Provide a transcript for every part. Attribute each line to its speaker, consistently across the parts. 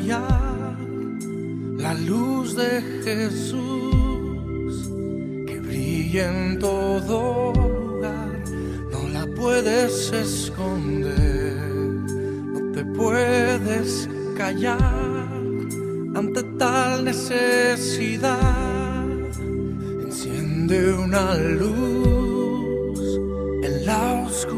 Speaker 1: brillar la luz de Jesús, que brilla en todo lugar. No la puedes esconder, no te puedes callar ante tal necesidad. Enciende una luz en la oscuridad.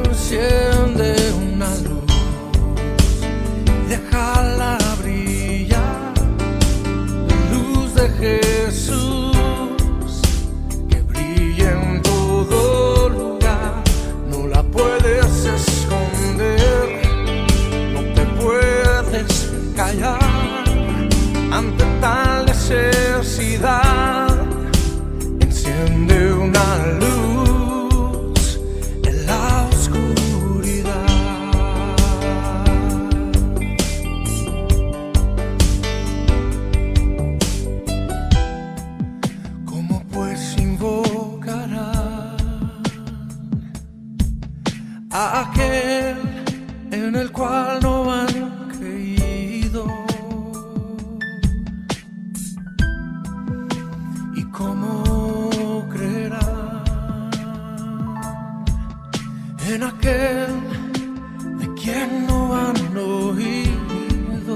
Speaker 1: Enciende una luz, déjala brillar, la luz de Jesús, que brilla en todo lugar. No la puedes esconder, no te puedes callar ante tal necesidad. Enciende una luz en la oscuridad. ¿Cómo pues invocarán a aquel en el cual no han creído? ¿Y cómo creerán en aquel de quien no han oído?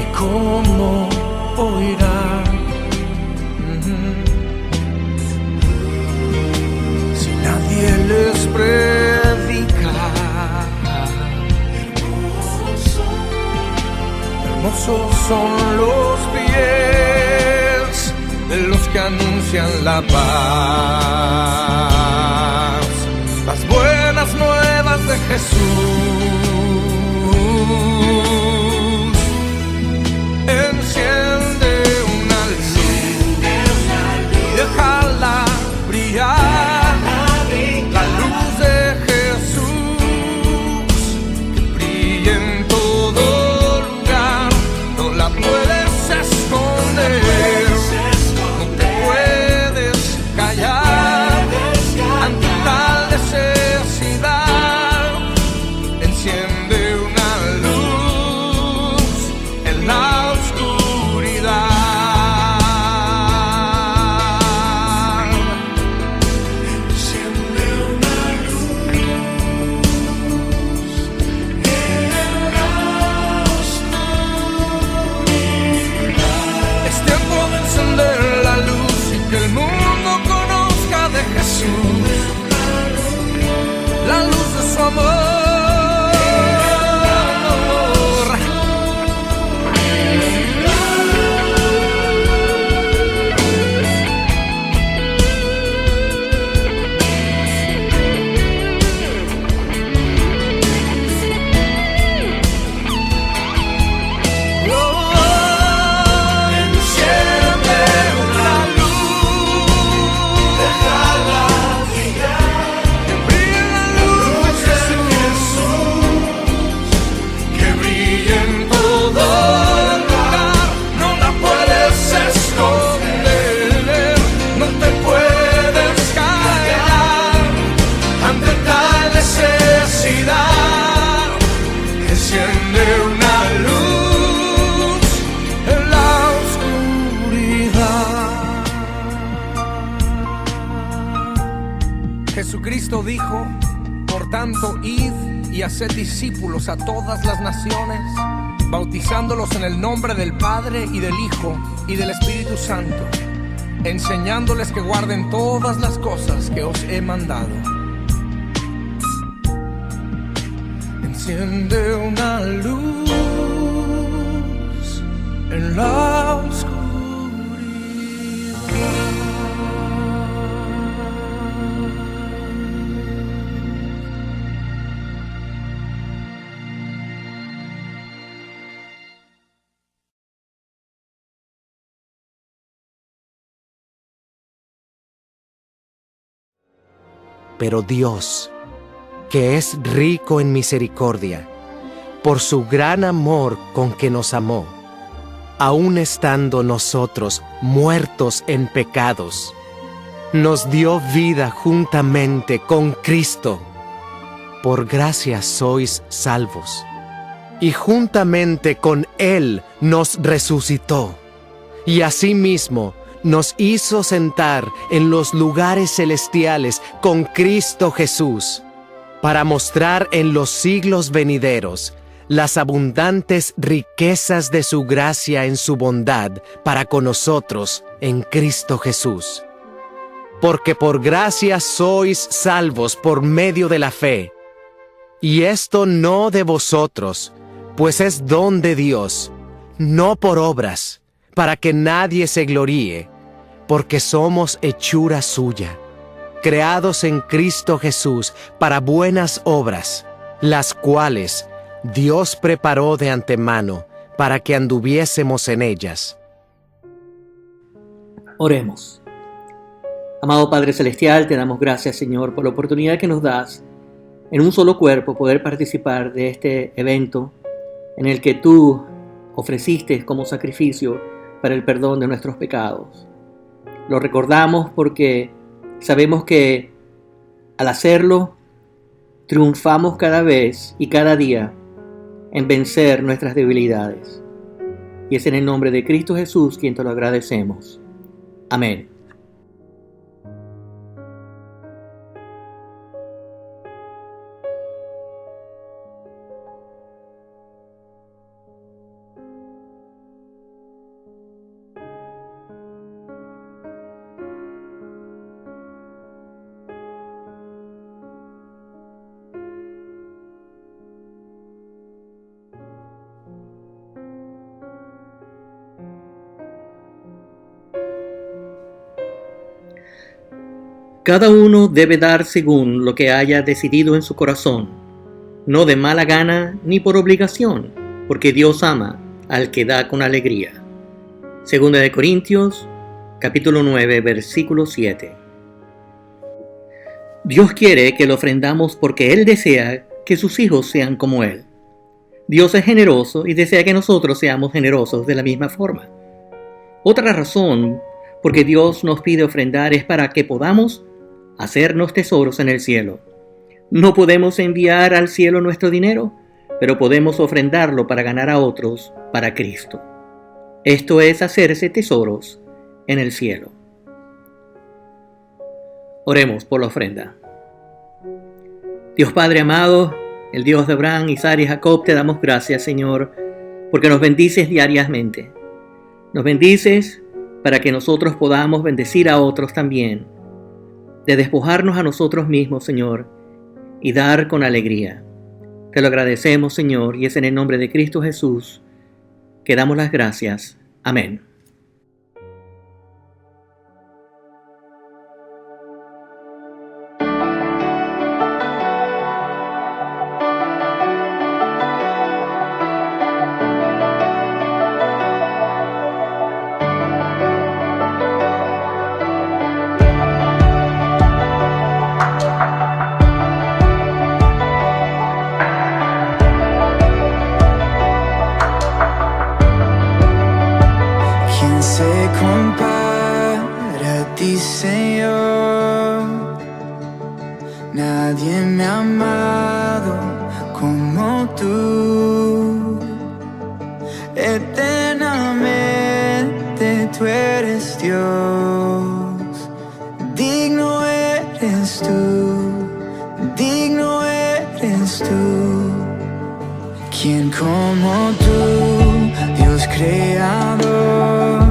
Speaker 1: ¿Y cómo oirán si nadie les predica? Hermosos son los pies de los que anuncian la paz, las buenas nuevas de Jesús. Enciende una luz, déjala brillar, la luz de Jesús, que brilla en todo lugar. No la puedes esconder, no te puedes callar ante tal necesidad. Enciende una luz en la oscuridad. Enciende una luz en la oscuridad. Es tiempo de encender la luz y que el mundo conozca de Jesús, la luz de su amor. Enciende una luz, déjala brillar, que brille la luz de Jesús, que brille en todo lugar. No la puedes esconder, no te puedes callar ante tal necesidad. Enciende una luz en la oscuridad. Jesucristo dijo: por tanto, id y haced discípulos a todas las naciones, bautizándolos en el nombre del Padre y del Hijo y del Espíritu Santo, enseñándoles que guarden todas las cosas que os he mandado. Enciende una luz en la oscuridad.
Speaker 2: Pero Dios, que es rico en misericordia, por su gran amor con que nos amó, aun estando nosotros muertos en pecados, nos dio vida juntamente con Cristo. Por gracia sois salvos, y juntamente con Él nos resucitó, y asimismo nos hizo sentar en los lugares celestiales con Cristo Jesús, para mostrar en los siglos venideros las abundantes riquezas de su gracia en su bondad para con nosotros en Cristo Jesús. Porque por gracia sois salvos por medio de la fe, y esto no de vosotros, pues es don de Dios, no por obras, para que nadie se gloríe, porque somos hechura suya, creados en Cristo Jesús para buenas obras, las cuales Dios preparó de antemano para que anduviésemos en ellas.
Speaker 3: Oremos. Amado Padre Celestial, te damos gracias, Señor, por la oportunidad que nos das en un solo cuerpo poder participar de este evento en el que tú ofreciste como sacrificio para el perdón de nuestros pecados. Lo recordamos porque sabemos que al hacerlo triunfamos cada vez y cada día en vencer nuestras debilidades. Y es en el nombre de Cristo Jesús quien te lo agradecemos. Amén. Cada uno debe dar según lo que haya decidido en su corazón, no de mala gana ni por obligación, porque Dios ama al que da con alegría. Segunda de Corintios, capítulo 9, versículo 7. Dios quiere que lo ofrendamos porque Él desea que sus hijos sean como Él. Dios es generoso y desea que nosotros seamos generosos de la misma forma. Otra razón por que Dios nos pide ofrendar es para que podamos hacernos tesoros en el cielo. No podemos enviar al cielo nuestro dinero, pero podemos ofrendarlo para ganar a otros para Cristo. Esto es hacerse tesoros en el cielo. Oremos por la ofrenda. Dios Padre amado, el Dios de Abraham, Isaac y Jacob, te damos gracias, Señor, porque nos bendices diariamente. Nos bendices para que nosotros podamos bendecir a otros también, de despojarnos a nosotros mismos, Señor, y dar con alegría. Te lo agradecemos, Señor, y es en el nombre de Cristo Jesús que damos las gracias. Amén.
Speaker 4: Se compara a ti, Señor. Nadie me ha amado como tú. Eternamente tú eres Dios. Digno eres tú, digno eres tú. ¿Quién como tú, Dios creador?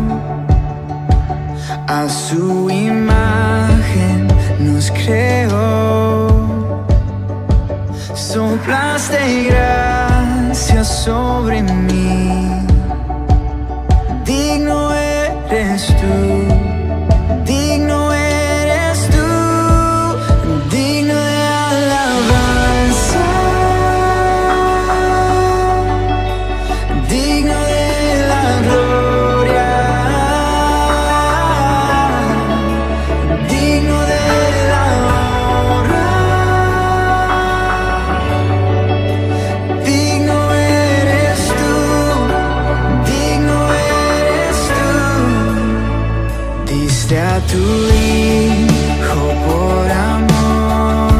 Speaker 4: A su imagen nos creó. Soplaste gracia sobre mí. Digno eres tú, digno eres tú, digno de alabanza. tu Hijo por amor,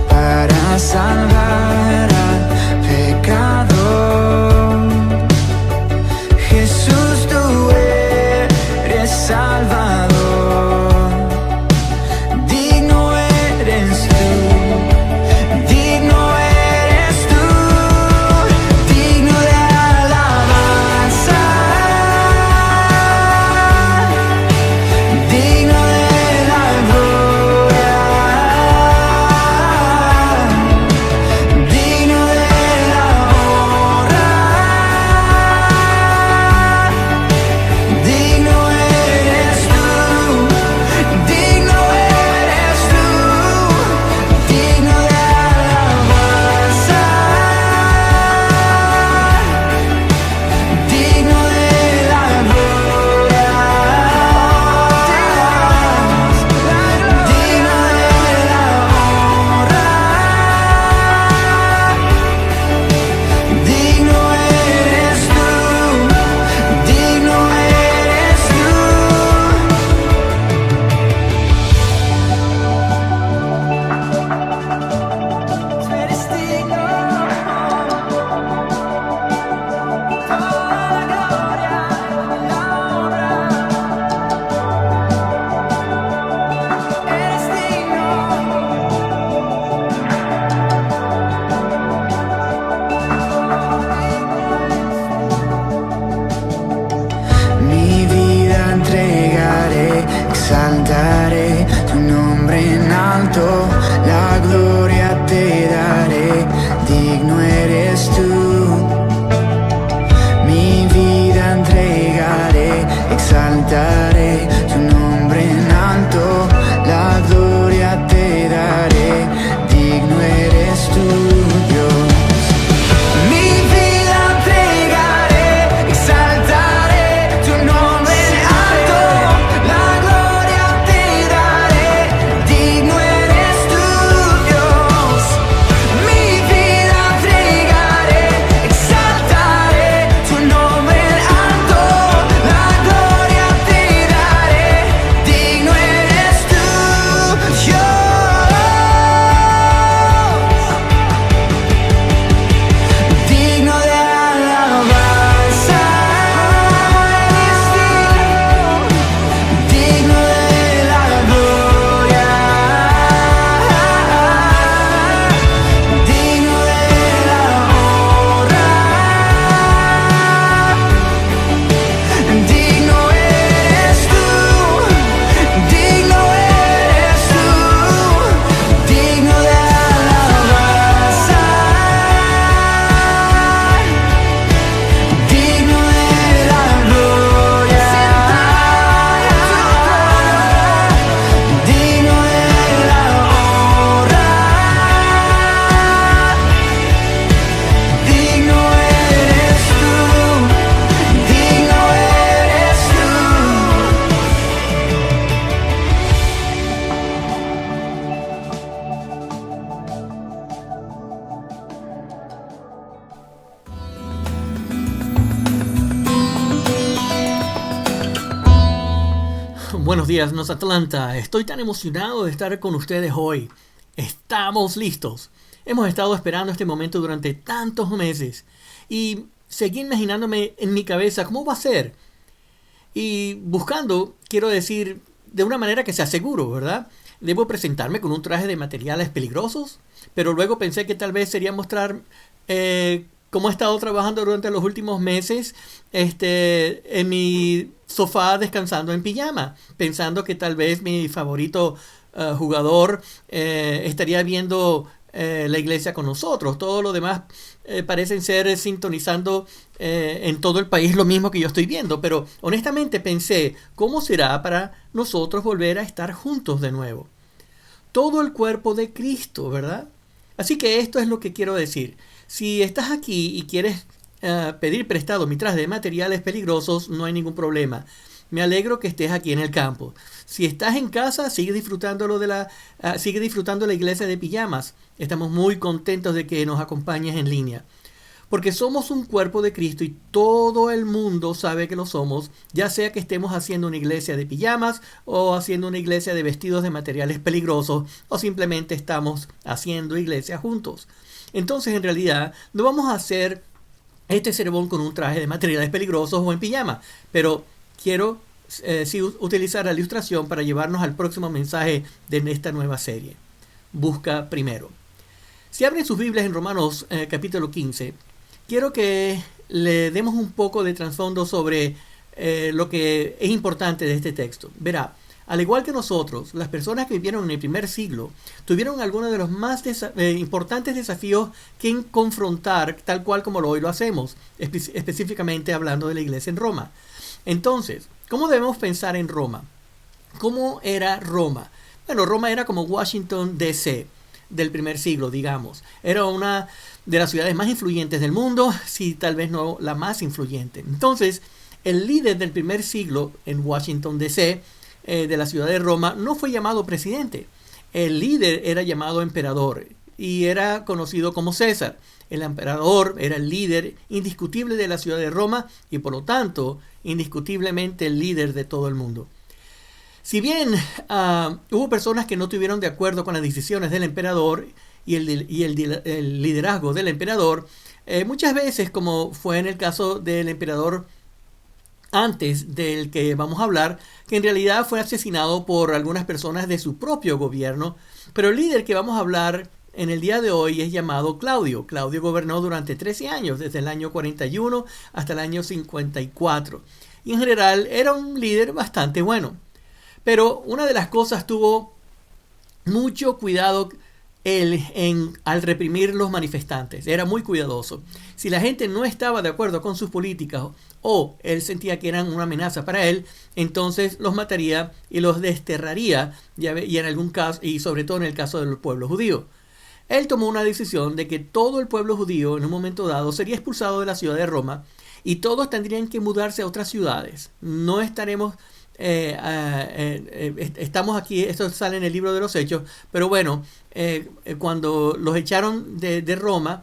Speaker 4: para salvar al pecador. Jesús, tú eres Salvador, digno eres tú, digno eres tú, digno de alabanza, digno de la gloria, digno de la honra, digno eres tú, digno eres tú, digno de alabanza, digno de la gloria, digno de la honra, digno eres tú, digno eres tú. Tú eres digno, toda la gloria, la honra, eres digno. Mi vida entregaré, exaltaré tu nombre en alto, la gloria te daré, digno eres tú. Mi vida entregaré, exaltaré tu nombre en alto, la gloria te daré, digno eres tú, Dios. Mi vida entregaré, exaltaré tu nombre en alto, la gloria te daré, digno eres tú, Dios. Mi vida entregaré, exaltaré tu nombre en alto, la gloria te daré, digno eres tú, Dios. Digno de alabanza, eres digno de la gloria, digno de la honra, digno eres tú, digno eres tú, digno de alabanza, digno de la gloria, digno de la honra, digno eres tú, digno eres tú.
Speaker 3: Buenos días, Nos Atlanta. Estoy tan emocionado de estar con ustedes hoy. Estamos listos. Hemos estado esperando este momento durante tantos meses y seguí imaginándome en mi cabeza cómo va a ser. Y buscando, quiero decir, de una manera que sea seguro, ¿verdad? Debo presentarme con un traje de materiales peligrosos, pero luego pensé que tal vez sería mostrar cómo he estado trabajando durante los últimos meses en mi sofá descansando en pijama, pensando que tal vez mi favorito jugador estaría viendo la iglesia con nosotros. Todo lo demás parecen ser sintonizando en todo el país lo mismo que yo estoy viendo, pero honestamente pensé, ¿cómo será para nosotros volver a estar juntos de nuevo? Todo el cuerpo de Cristo, ¿verdad? Así que esto es lo que quiero decir. Si estás aquí y quieres pedir prestado mi traje de materiales peligrosos, no hay ningún problema. Me alegro que estés aquí en el campo. Si estás en casa, sigue disfrutando la iglesia de pijamas. Estamos muy contentos de que nos acompañes en línea. Porque somos un cuerpo de Cristo y todo el mundo sabe que lo somos, ya sea que estemos haciendo una iglesia de pijamas o haciendo una iglesia de vestidos de materiales peligrosos o simplemente estamos haciendo iglesia juntos. Entonces, en realidad, no vamos a hacer este sermón con un traje de materiales peligrosos o en pijama, pero quiero sí utilizar la ilustración para llevarnos al próximo mensaje de esta nueva serie. Busca primero. Si abren sus Biblias en Romanos capítulo 15, quiero que le demos un poco de trasfondo sobre lo que es importante de este texto. Verá, al igual que nosotros, las personas que vivieron en el primer siglo tuvieron algunos de los más importantes desafíos que confrontar, tal cual como hoy lo hacemos, específicamente hablando de la iglesia en Roma. Entonces, ¿cómo debemos pensar en Roma? ¿Cómo era Roma? Bueno, Roma era como Washington, D.C. del primer siglo, digamos. Era una de las ciudades más influyentes del mundo, si tal vez no la más influyente. Entonces, el líder del primer siglo en Washington, D.C., de la ciudad de Roma, no fue llamado presidente. El líder era llamado emperador y era conocido como César. El emperador era el líder indiscutible de la ciudad de Roma y por lo tanto indiscutiblemente el líder de todo el mundo. Si bien hubo personas que no estuvieron de acuerdo con las decisiones del emperador y el liderazgo del emperador, muchas veces, como fue en el caso del emperador antes del que vamos a hablar, que en realidad fue asesinado por algunas personas de su propio gobierno, pero el líder que vamos a hablar en el día de hoy es llamado Claudio. Claudio gobernó durante 13 años, desde el año 41 hasta el año 54. Y en general era un líder bastante bueno. Pero una de las cosas, tuvo mucho cuidado al reprimir los manifestantes. Era muy cuidadoso. Si la gente no estaba de acuerdo con sus políticas o él sentía que eran una amenaza para él, entonces los mataría y los desterraría, y en algún caso, y sobre todo en el caso del pueblo judío. Él tomó una decisión de que todo el pueblo judío en un momento dado sería expulsado de la ciudad de Roma y todos tendrían que mudarse a otras ciudades. No estaremos estamos aquí, esto sale en el libro de los Hechos, pero bueno, cuando los echaron de Roma,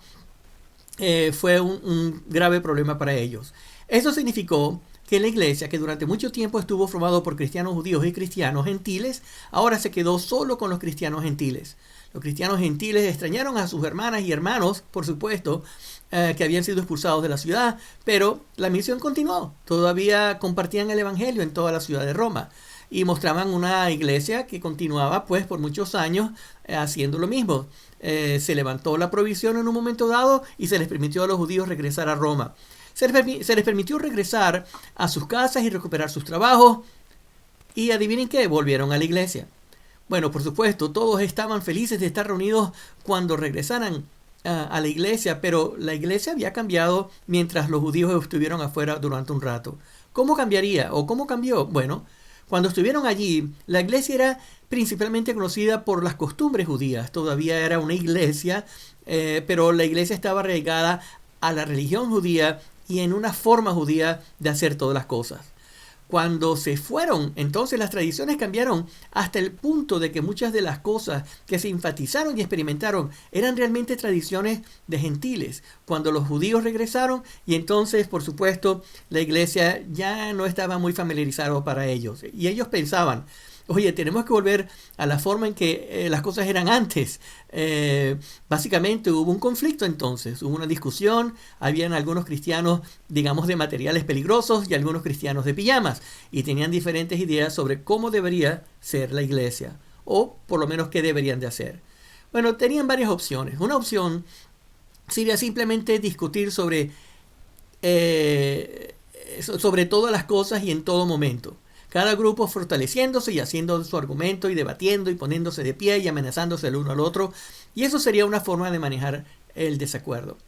Speaker 3: fue un grave problema para ellos. Eso significó que la iglesia, que durante mucho tiempo estuvo formado por cristianos judíos y cristianos gentiles, ahora se quedó solo con los cristianos gentiles. Los cristianos gentiles extrañaron a sus hermanas y hermanos, por supuesto, que habían sido expulsados de la ciudad, pero la misión continuó. Todavía compartían el evangelio en toda la ciudad de Roma y mostraban una iglesia que continuaba pues por muchos años haciendo lo mismo. Se levantó la prohibición en un momento dado y se les permitió a los judíos regresar a Roma. Se les permitió regresar a sus casas y recuperar sus trabajos, y adivinen qué, volvieron a la iglesia. Bueno, por supuesto, todos estaban felices de estar reunidos cuando regresaran a la iglesia, pero la iglesia había cambiado mientras los judíos estuvieron afuera durante un rato. ¿Cómo cambiaría o cómo cambió? Bueno, cuando estuvieron allí, la iglesia era principalmente conocida por las costumbres judías. Todavía era una iglesia, pero la iglesia estaba arraigada a la religión judía y en una forma judía de hacer todas las cosas. Cuando se fueron, entonces las tradiciones cambiaron hasta el punto de que muchas de las cosas que se enfatizaron y experimentaron eran realmente tradiciones de gentiles. Cuando los judíos regresaron, y entonces, por supuesto, la iglesia ya no estaba muy familiarizada para ellos. Y ellos pensaban, oye, tenemos que volver a la forma en que las cosas eran antes. Básicamente hubo un conflicto entonces, hubo una discusión, habían algunos cristianos, digamos, de materiales peligrosos y algunos cristianos de pijamas, y tenían diferentes ideas sobre cómo debería ser la iglesia, o por lo menos qué deberían de hacer. Bueno, tenían varias opciones. Una opción sería simplemente discutir sobre todas las cosas y en todo momento. Cada grupo fortaleciéndose y haciendo su argumento y debatiendo y poniéndose de pie y amenazándose el uno al otro. Y eso sería una forma de manejar el desacuerdo.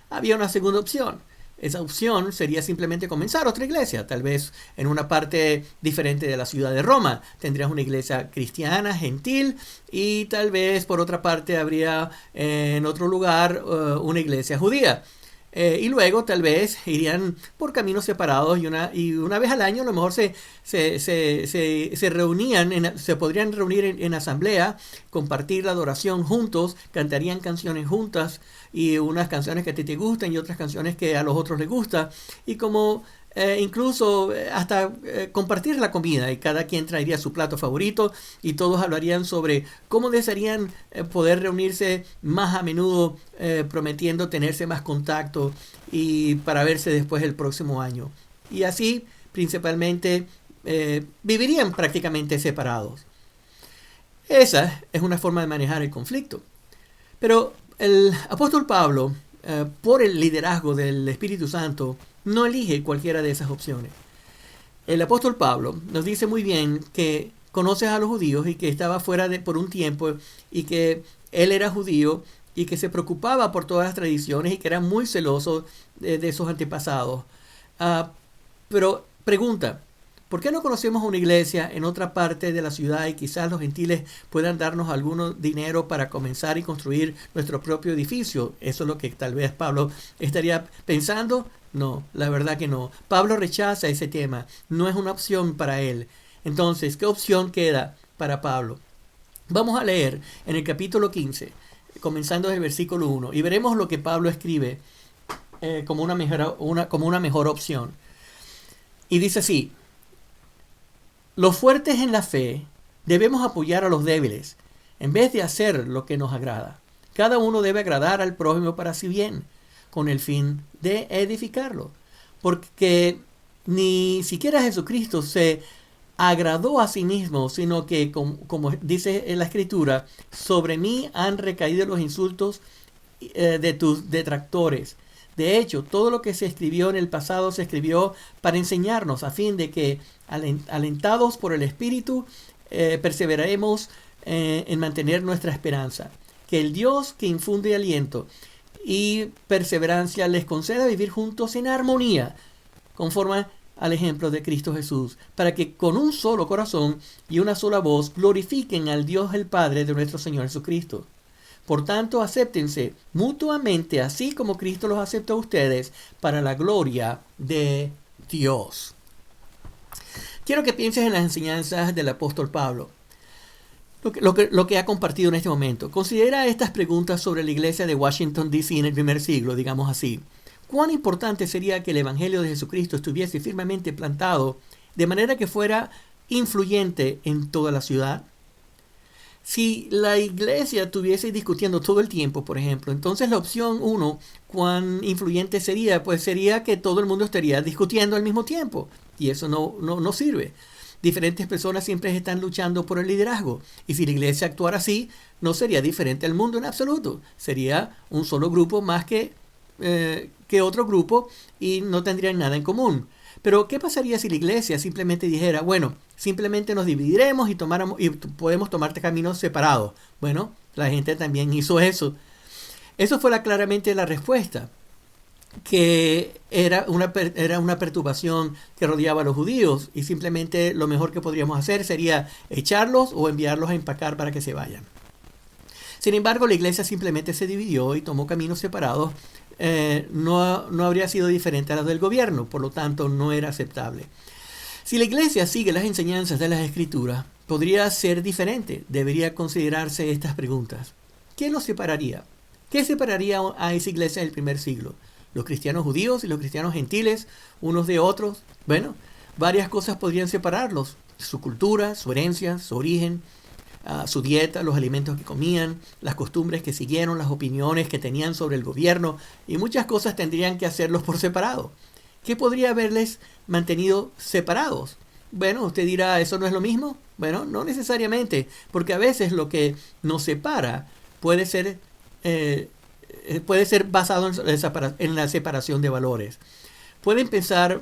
Speaker 3: Había una segunda opción. Esa opción sería simplemente comenzar otra iglesia, tal vez en una parte diferente de la ciudad de Roma. Tendrías una iglesia cristiana, gentil, y tal vez por otra parte habría en otro lugar una iglesia judía. Y luego tal vez irían por caminos separados y una vez al año a lo mejor se reunían, se podrían reunir en asamblea, compartir la adoración juntos, cantarían canciones juntas y unas canciones que a ti te gustan y otras canciones que a los otros les gusta y como incluso hasta compartir la comida y cada quien traería su plato favorito y todos hablarían sobre cómo desearían poder reunirse más a menudo, prometiendo tenerse más contacto y para verse después el próximo año. Y así principalmente vivirían prácticamente separados. Esa es una forma de manejar el conflicto. Pero el apóstol Pablo, por el liderazgo del Espíritu Santo, no elige cualquiera de esas opciones. El apóstol Pablo nos dice muy bien que conoce a los judíos y que estaba fuera por un tiempo y que él era judío y que se preocupaba por todas las tradiciones y que era muy celoso de esos antepasados. Pero pregunta, ¿por qué no conocemos una iglesia en otra parte de la ciudad y quizás los gentiles puedan darnos algún dinero para comenzar y construir nuestro propio edificio? Eso es lo que tal vez Pablo estaría pensando. No, la verdad que no. Pablo rechaza ese tema. No es una opción para él. Entonces, ¿qué opción queda para Pablo? Vamos a leer en el capítulo 15, comenzando desde el versículo 1, y veremos lo que Pablo escribe como una mejor opción. Y dice así: los fuertes en la fe debemos apoyar a los débiles, en vez de hacer lo que nos agrada. Cada uno debe agradar al prójimo para sí bien, con el fin de edificarlo. Porque ni siquiera Jesucristo se agradó a sí mismo, sino que, como dice en la Escritura, sobre mí han recaído los insultos de tus detractores. De hecho, todo lo que se escribió en el pasado se escribió para enseñarnos, a fin de que, alentados por el Espíritu, perseveraremos en mantener nuestra esperanza. Que el Dios que infunde aliento y perseverancia les conceda vivir juntos en armonía, conforme al ejemplo de Cristo Jesús, para que con un solo corazón y una sola voz glorifiquen al Dios el Padre de nuestro Señor Jesucristo. Por tanto, acéptense mutuamente, así como Cristo los acepta a ustedes, para la gloria de Dios. Quiero que pienses en las enseñanzas del apóstol Pablo. Lo que ha compartido en este momento. Considera estas preguntas sobre la iglesia de Washington, D.C. en el primer siglo, digamos así. ¿Cuán importante sería que el Evangelio de Jesucristo estuviese firmemente plantado de manera que fuera influyente en toda la ciudad? Si la iglesia estuviese discutiendo todo el tiempo, por ejemplo, entonces la opción 1, ¿cuán influyente sería? Pues sería que todo el mundo estaría discutiendo al mismo tiempo. Y eso no sirve. Diferentes personas siempre están luchando por el liderazgo. Y si la iglesia actuara así, no sería diferente al mundo en absoluto. Sería un solo grupo más que otro grupo y no tendrían nada en común. Pero, ¿qué pasaría si la iglesia simplemente dijera, bueno, simplemente nos dividiremos y podemos tomar caminos separados? Bueno, la gente también hizo eso. Eso fue claramente la respuesta, que era una perturbación que rodeaba a los judíos y simplemente lo mejor que podríamos hacer sería echarlos o enviarlos a empacar para que se vayan. Sin embargo, la iglesia simplemente se dividió y tomó caminos separados. No habría sido diferente a las del gobierno, por lo tanto no era aceptable. Si la iglesia sigue las enseñanzas de las Escrituras, podría ser diferente. Debería considerarse estas preguntas. ¿Qué los separaría? ¿Qué separaría a esa iglesia del primer siglo? ¿Los cristianos judíos y los cristianos gentiles unos de otros? Bueno, varias cosas podrían separarlos. Su cultura, su herencia, su origen, su dieta, los alimentos que comían, las costumbres que siguieron, las opiniones que tenían sobre el gobierno, y muchas cosas tendrían que hacerlos por separado. ¿Qué podría haberles mantenido separados? Bueno, usted dirá, ¿eso no es lo mismo? Bueno, no necesariamente, porque a veces lo que nos separa puede ser basado en la separación de valores. Pueden pensar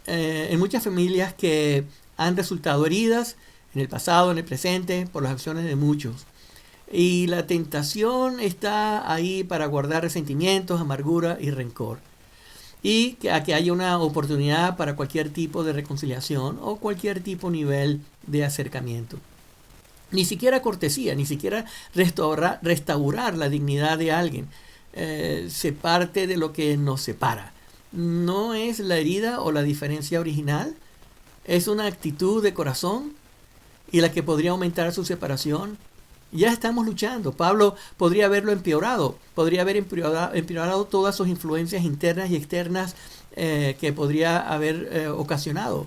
Speaker 3: en muchas familias que han resultado heridas en el pasado, en el presente, por las acciones de muchos. Y la tentación está ahí para guardar resentimientos, amargura y rencor. Y a que haya una oportunidad para cualquier tipo de reconciliación o cualquier tipo de nivel de acercamiento. Ni siquiera cortesía, ni siquiera restaurar la dignidad de alguien. se parte de lo que nos separa. No es la herida o la diferencia original, es una actitud de corazón y la que podría aumentar su separación. Ya estamos luchando. Pablo podría haberlo empeorado, podría haber empeorado todas sus influencias internas y externas que podría haber ocasionado.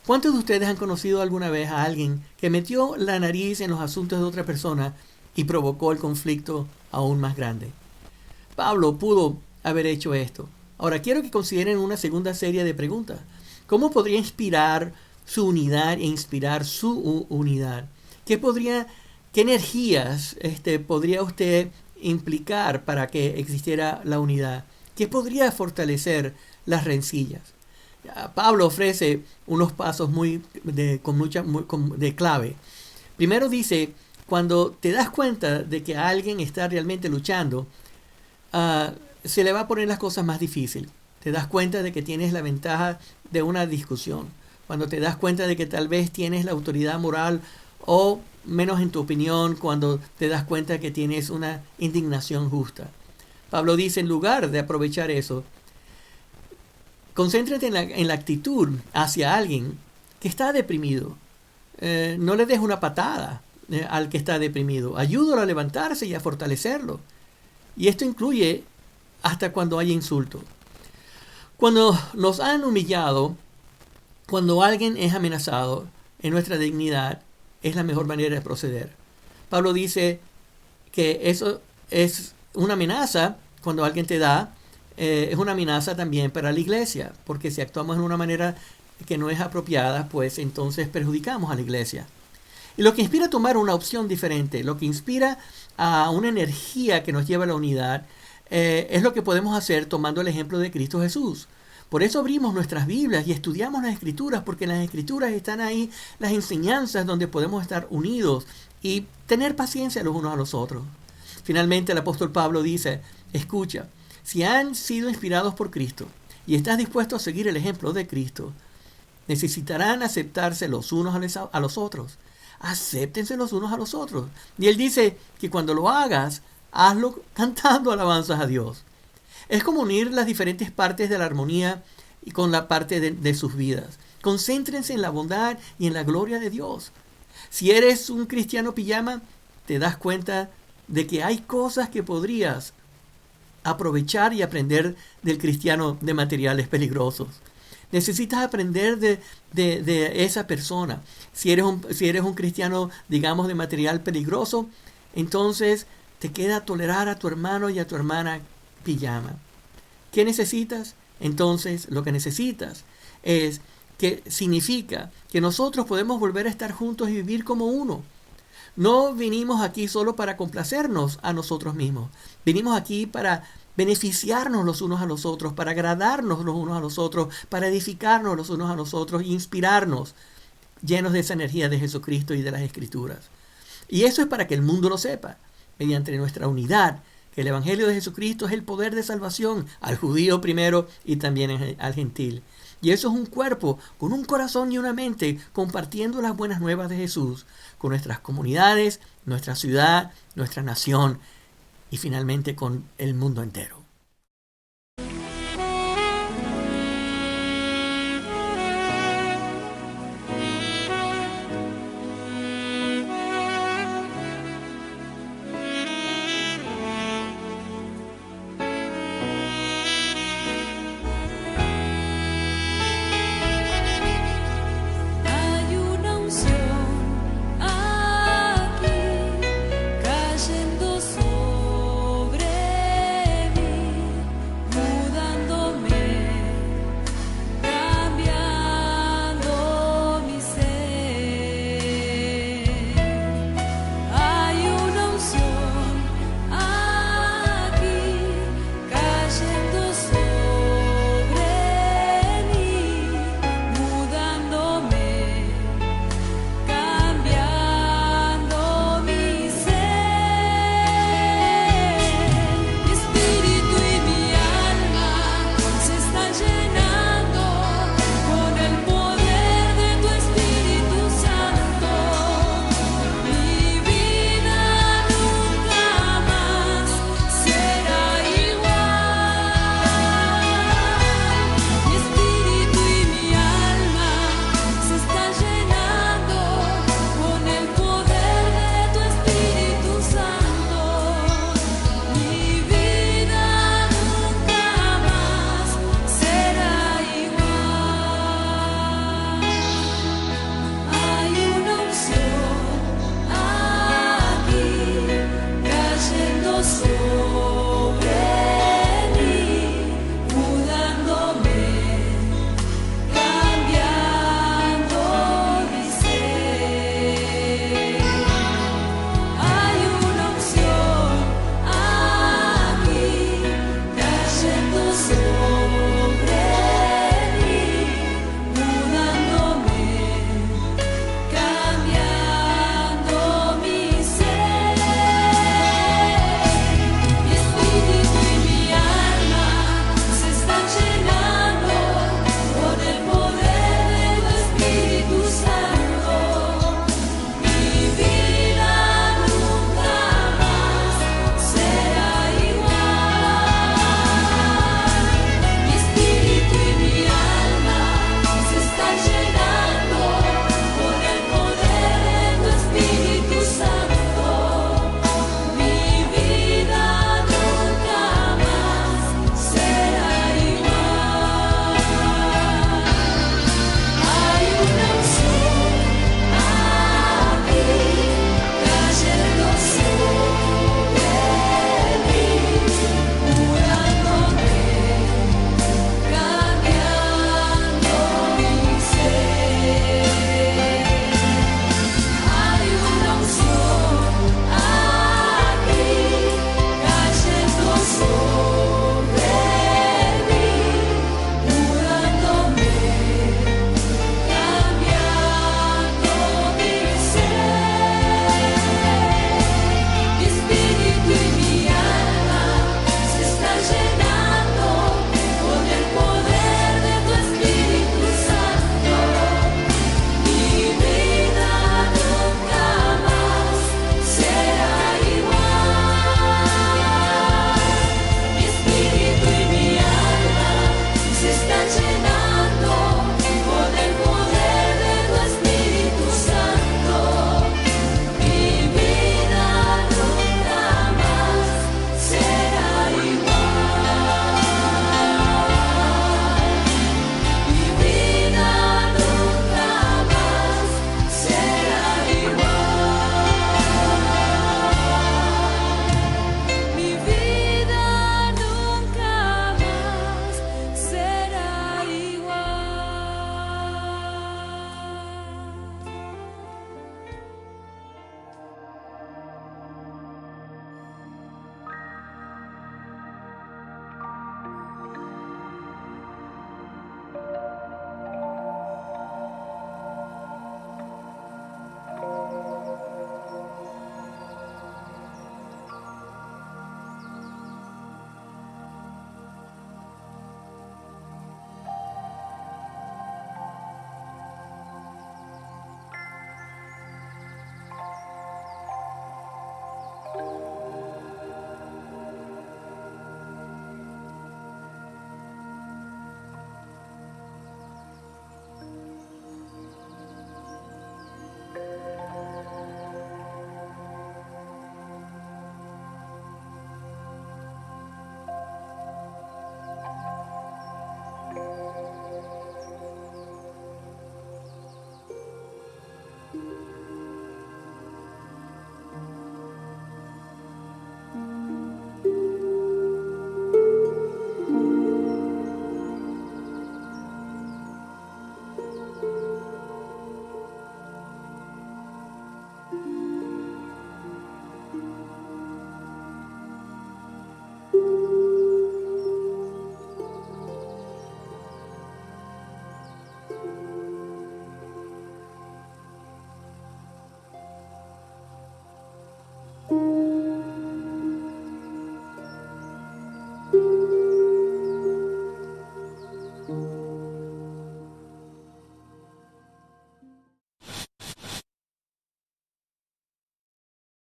Speaker 3: ¿Cuántos de ustedes han conocido alguna vez a alguien que metió la nariz en los asuntos de otra persona y provocó el conflicto aún más grande? Pablo pudo haber hecho esto. Ahora quiero que consideren una segunda serie de preguntas. ¿Cómo podría inspirar su unidad e inspirar su unidad? ¿Qué energías podría usted implicar para que existiera la unidad? ¿Qué podría fortalecer las rencillas? Pablo ofrece unos pasos de clave. Primero dice, cuando te das cuenta de que alguien está realmente luchando, se le va a poner las cosas más difíciles. Te das cuenta de que tienes la ventaja de una discusión. Cuando te das cuenta de que tal vez tienes la autoridad moral o menos en tu opinión, cuando te das cuenta que tienes una indignación justa. Pablo dice, en lugar de aprovechar eso, concéntrate en la actitud hacia alguien que está deprimido. No le des una patada al que está deprimido. Ayúdalo a levantarse y a fortalecerlo. Y esto incluye hasta cuando hay insulto. Cuando nos han humillado, cuando alguien es amenazado en nuestra dignidad, es la mejor manera de proceder. Pablo dice que eso es una amenaza cuando alguien te da, es una amenaza también para la iglesia, porque si actuamos de una manera que no es apropiada, pues entonces perjudicamos a la iglesia. Y lo que inspira a tomar una opción diferente, lo que inspira a una energía que nos lleva a la unidad, es lo que podemos hacer tomando el ejemplo de Cristo Jesús. Por eso abrimos nuestras Biblias y estudiamos las Escrituras, porque en las Escrituras están ahí las enseñanzas donde podemos estar unidos y tener paciencia los unos a los otros. Finalmente el apóstol Pablo dice, escucha, si han sido inspirados por Cristo y estás dispuesto a seguir el ejemplo de Cristo, necesitarán aceptarse los unos a los otros. Acéptense los unos a los otros. Y él dice que cuando lo hagas, hazlo cantando alabanzas a Dios. Es como unir las diferentes partes de la armonía y con la parte de sus vidas. Concéntrense en la bondad y en la gloria de Dios. Si eres un cristiano pijama, te das cuenta de que hay cosas que podrías aprovechar y aprender del cristiano de materiales peligrosos. Necesitas aprender de esa persona. Si eres un cristiano, digamos, de material peligroso, entonces te queda tolerar a tu hermano y a tu hermana pijama. ¿Qué necesitas? Entonces, lo que necesitas es que significa que nosotros podemos volver a estar juntos y vivir como uno. No vinimos aquí solo para complacernos a nosotros mismos. Vinimos aquí para beneficiarnos los unos a los otros, para agradarnos los unos a los otros, para edificarnos los unos a los otros e inspirarnos, llenos de esa energía de Jesucristo y de las Escrituras. Y eso es para que el mundo lo sepa, mediante nuestra unidad, que el Evangelio de Jesucristo es el poder de salvación al judío primero y también al gentil. Y eso es un cuerpo con un corazón y una mente compartiendo las buenas nuevas de Jesús con nuestras comunidades, nuestra ciudad, nuestra nación y finalmente con el mundo entero.